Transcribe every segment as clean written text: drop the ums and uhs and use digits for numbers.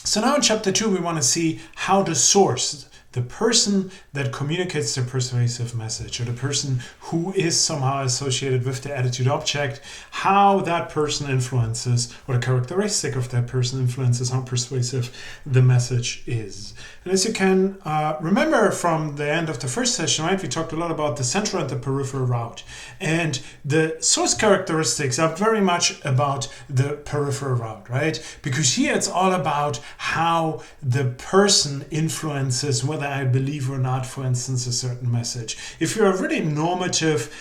So now in chapter 2, we want to see how to source the person that communicates the persuasive message, or the person who is somehow associated with the attitude object, how that person influences, or the characteristic of that person influences how persuasive the message is. And as you can remember from the end of the first session, right, we talked a lot about the central and the peripheral route. And the source characteristics are very much about the peripheral route, right? Because here it's all about how the person influences whether I believe or not, for instance, a certain message. If you're a really normative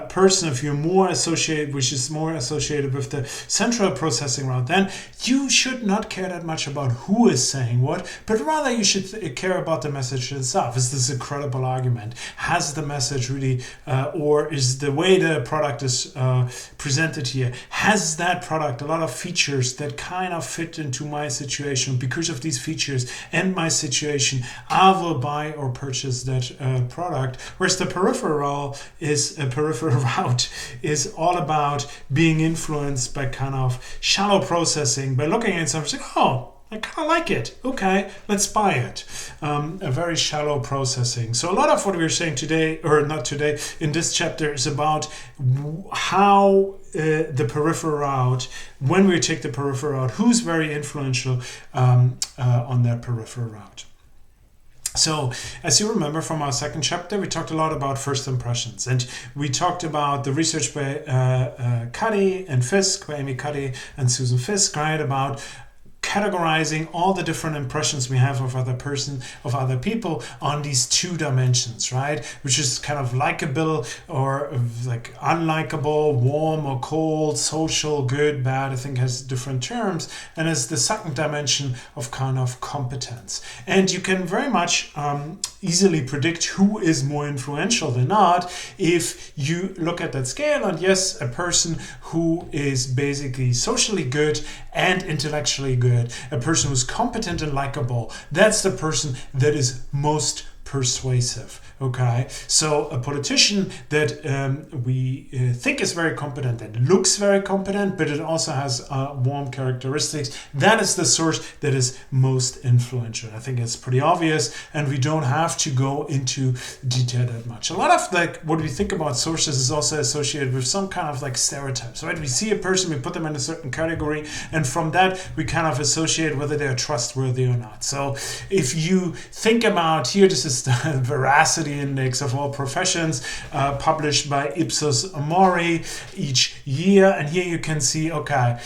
person, if you're more associated, which is more associated with the central processing route, then you should not care that much about who is saying what, but rather you should care about the message itself. Is this a credible argument? Has the message really, or is the way the product is presented here, has that product a lot of features that kind of fit into my situation? Because of these features and my situation, I will buy or purchase that product. Whereas the peripheral route is all about being influenced by kind of shallow processing, by looking at something, like, oh, I kind of like it. Okay, let's buy it. A very shallow processing. So a lot of what we're saying today, or not today, in this chapter is about how the peripheral route, when we take the peripheral route, who's very influential on that peripheral route. So, as you remember from our second chapter, we talked a lot about first impressions, and we talked about the research by Cuddy and Fisk, by Amy Cuddy and Susan Fisk, right, about categorizing all the different impressions we have of other people on these two dimensions, right? Which is kind of likable or like unlikable, warm or cold, social, good, bad, I think has different terms, and is the second dimension of kind of competence. And you can very much easily predict who is more influential than not if you look at that scale. And yes, a person who is basically socially good and intellectually good, a person who's competent and likable, that's the person that is most persuasive. Okay, so a politician that we think is very competent, that looks very competent, but it also has warm characteristics, that is the source that is most influential. I think it's pretty obvious, and we don't have to go into detail that much. A lot of like what we think about sources is also associated with some kind of like stereotypes, right? We see a person, we put them in a certain category, and from that we kind of associate whether they're trustworthy or not. So if you think about here, this is the veracity index of all professions published by Ipsos Mori each year, and here you can see, okay,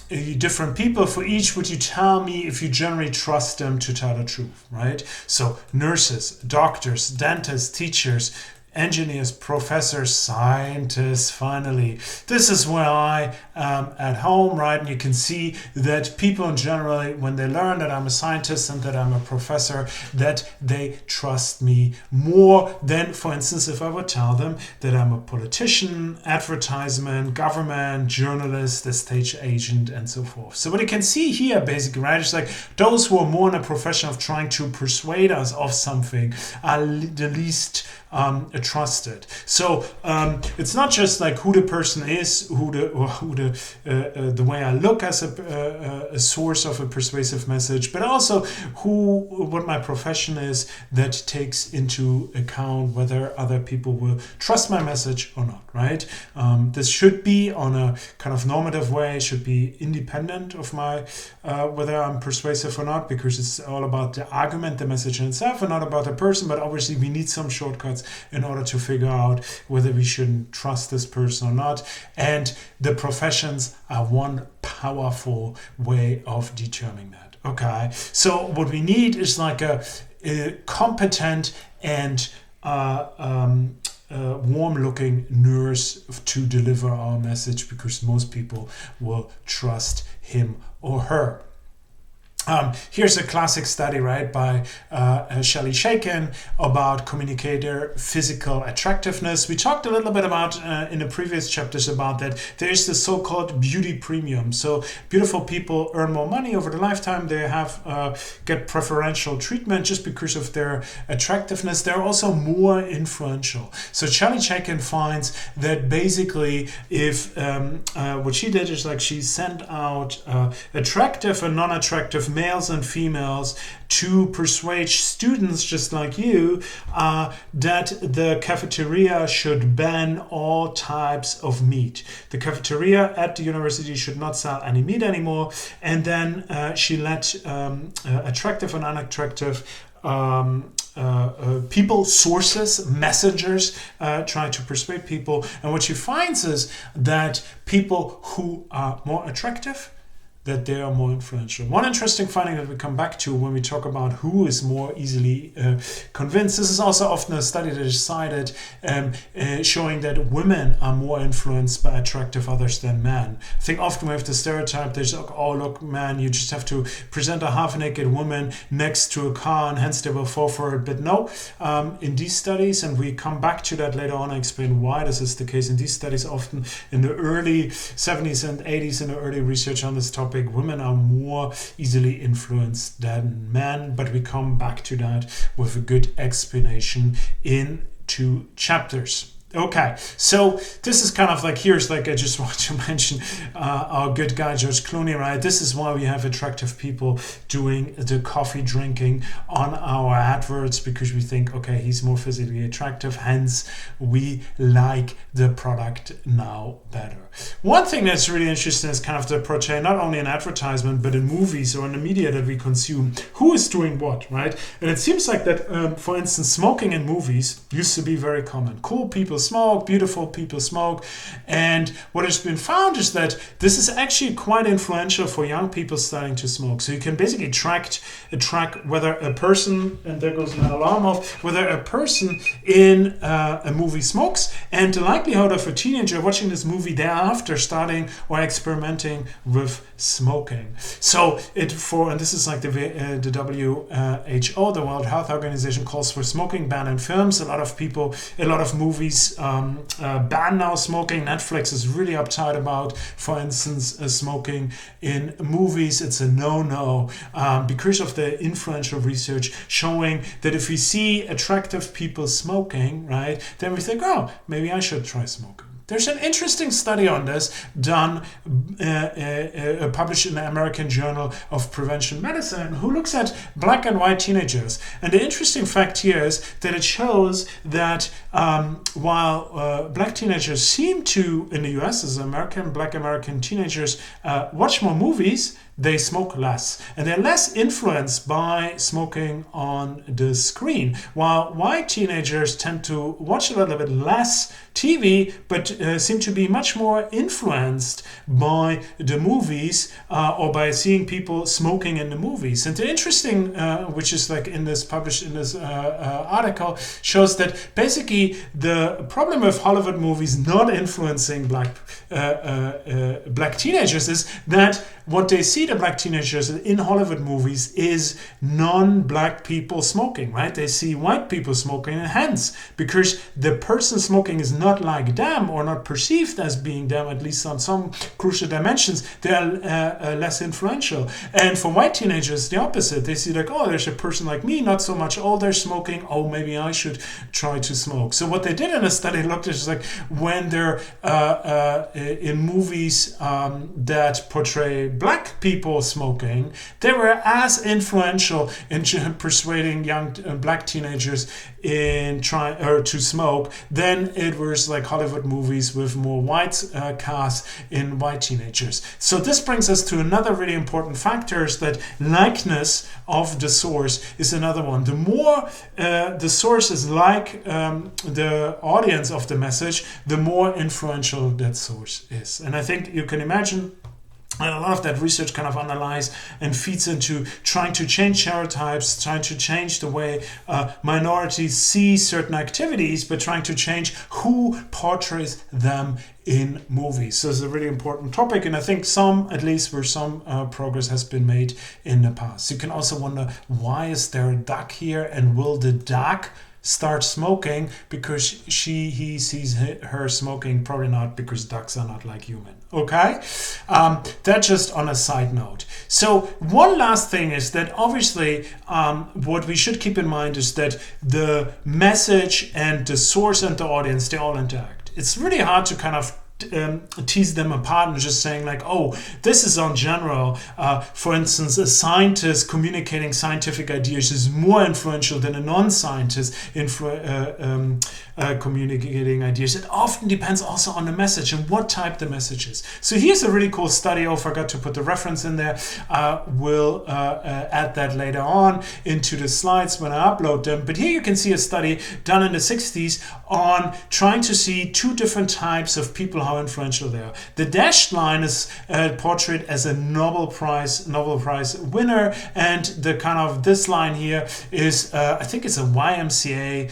different people. For each, would you tell me if you generally trust them to tell the truth, right? So nurses, doctors, dentists, teachers, engineers, professors, scientists, finally. This is where I am at home, right? And you can see that people in general, when they learn that I'm a scientist and that I'm a professor, that they trust me more than, for instance, if I would tell them that I'm a politician, advertisement, government, journalist, a stage agent, and so forth. So what you can see here, basically, right, is like those who are more in a profession of trying to persuade us of something are the least trusted. So it's not just like who the person is, the way I look as a source of a persuasive message, but also what my profession is that takes into account whether other people will trust my message or not, right? This should be on a kind of normative way, should be independent of my whether I'm persuasive or not, because it's all about the argument, the message in itself, and not about the person. But obviously we need some shortcuts in order to figure out whether we shouldn't trust this person or not. And the professions are one powerful way of determining that. Okay, so what we need is like a competent and warm-looking nurse to deliver our message, because most people will trust him or her. Here's a classic study, right, by Shelley Shaken about communicator physical attractiveness. We talked a little bit about in the previous chapters about that there's the so-called beauty premium. So beautiful people earn more money over the lifetime. They have get preferential treatment just because of their attractiveness. They're also more influential. So Shelley Shaken finds that basically if what she did is like she sent out attractive and non-attractive males and females to persuade students just like you that the cafeteria should ban all types of meat. The cafeteria at the university should not sell any meat anymore. And then she let attractive and unattractive people, sources, messengers, try to persuade people. And what she finds is that people who are more attractive, that they are more influential. One interesting finding that we come back to when we talk about who is more easily convinced, this is also often a study that is cited showing that women are more influenced by attractive others than men. I think often we have the stereotype, there's like, oh look man, you just have to present a half-naked woman next to a car and hence they will fall for it. But no, in these studies, and we come back to that later on, I explain why this is the case. In these studies, often in the early 70s and 80s, in the early research on this topic, women are more easily influenced than men, but we come back to that with a good explanation in 2 chapters. Okay, so this is kind of like, here's like, I just want to mention our good guy George Clooney, right? This is why we have attractive people doing the coffee drinking on our adverts, because we think, okay, he's more physically attractive, hence we like the product now better. One thing that's really interesting is kind of the portray, not only in advertisement, but in movies or in the media that we consume, who is doing what, right? And it seems like that, for instance, smoking in movies used to be very common. Cool people smoke, beautiful people smoke, and what has been found is that this is actually quite influential for young people starting to smoke. So you can basically track whether a person, and there goes an alarm off, whether a person in a movie smokes, and the likelihood of a teenager watching this movie thereafter starting or experimenting with smoking. So and this is like the WHO, the World Health Organization, calls for smoking ban in films. A lot of movies ban now smoking. Netflix is really uptight about, for instance, smoking in movies. It's a no-no because of the influential research showing that if we see attractive people smoking, right, then we think, oh, maybe I should try smoking. There's an interesting study on this done, published in the American Journal of Prevention Medicine, who looks at black and white teenagers. And the interesting fact here is that it shows that while black teenagers seem to, in the US, as black American teenagers, watch more movies, they smoke less. And they're less influenced by smoking on the screen. While white teenagers tend to watch a little bit less TV, but seem to be much more influenced by the movies or by seeing people smoking in the movies. And the interesting, which is like published in this article, shows that basically the problem with Hollywood movies not influencing black teenagers is that what they see the black teenagers in Hollywood movies is non-black people smoking, right? They see white people smoking, and hence, because the person smoking is not like them or not perceived as being them, at least on some crucial dimensions, they are less influential. And for white teenagers, the opposite. They see like, oh, there's a person like me, not so much older, smoking. Oh, maybe I should try to smoke. So what they did in a study looked at is like when they're in movies that portray black people smoking, they were as influential in persuading young black teenagers in to smoke than it was like Hollywood movies with more white cast in white teenagers. So this brings us to another really important factor, is that likeness of the source is another one. The more the source is like the audience of the message, the more influential that source is. And I think you can imagine, and a lot of that research kind of analyzes and feeds into trying to change stereotypes, trying to change the way minorities see certain activities, but trying to change who portrays them in movies. So it's a really important topic, and I think some progress has been made in the past. You can also wonder, why is there a duck here, and will the duck start smoking because he sees her smoking? Probably not, because ducks are not like human. Okay, that's just on a side note. So one last thing is that obviously what we should keep in mind is that the message and the source and the audience, they all interact. It's really hard to kind of tease them apart and just saying like, oh, this is on general. For instance, a scientist communicating scientific ideas is more influential than a non-scientist communicating ideas. It often depends also on the message and what type the message is. So here's a really cool study. Oh, I forgot to put the reference in there. We'll add that later on into the slides when I upload them. But here you can see a study done in the 60s on trying to see two different types of people, how influential they are. The dashed line is portrayed as a Nobel Prize winner, and the kind of this line here is I think it's a YMCA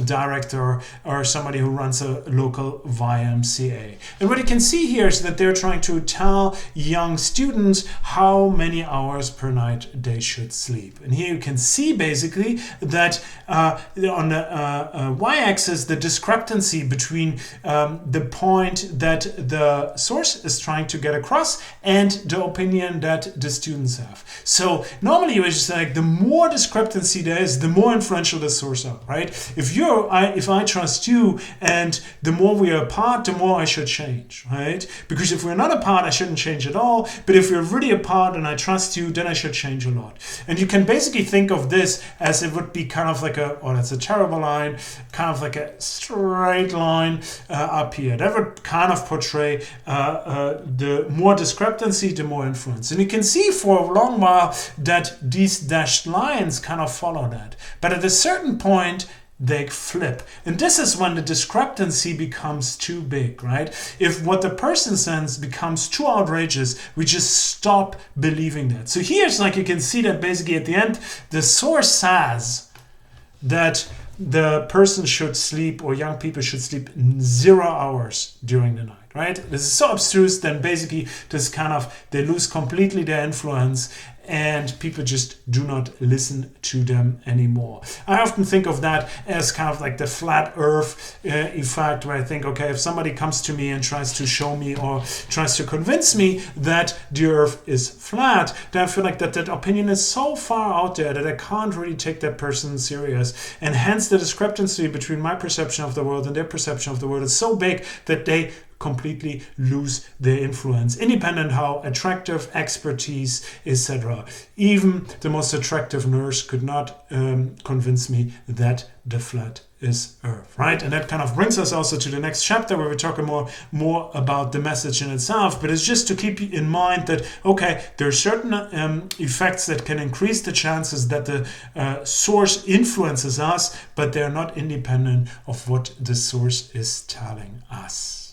director or somebody who runs a local YMCA. And what you can see here is that they're trying to tell young students how many hours per night they should sleep. And here you can see basically that on the y-axis, the discrepancy between the point that the source is trying to get across and the opinion that the students have. So normally you just like the more discrepancy there is, the more influential the source are, right? If I trust you and the more we are apart, the more I should change, right? Because if we're not apart, I shouldn't change at all. But if we're really apart and I trust you, then I should change a lot. And you can basically think of this as it would be kind of like that's a terrible line, kind of like a straight line up here. That would kind of portray the more discrepancy, the more influence. And you can see for a long while that these dashed lines kind of follow that. But at a certain point, they flip. And this is when the discrepancy becomes too big, right? If what the person says becomes too outrageous, we just stop believing that. So here's like you can see that basically at the end, the source says that the person should sleep, or young people should sleep 0 hours during the night, right? This is so abstruse, then basically this kind of, they lose completely their influence and people just do not listen to them anymore. I often think of that as kind of like the flat earth effect, where I think, okay, if somebody comes to me and tries to show me or tries to convince me that the earth is flat, then I feel like that opinion is so far out there that I can't really take that person serious. And hence the discrepancy between my perception of the world and their perception of the world is so big that they completely lose their influence, independent how attractive expertise, etc. Even the most attractive nurse could not convince me that the flat is earth, right? And that kind of brings us also to the next chapter, where we're talking more about the message in itself. But it's just to keep in mind that, okay, there are certain effects that can increase the chances that the source influences us, but they're not independent of what the source is telling us.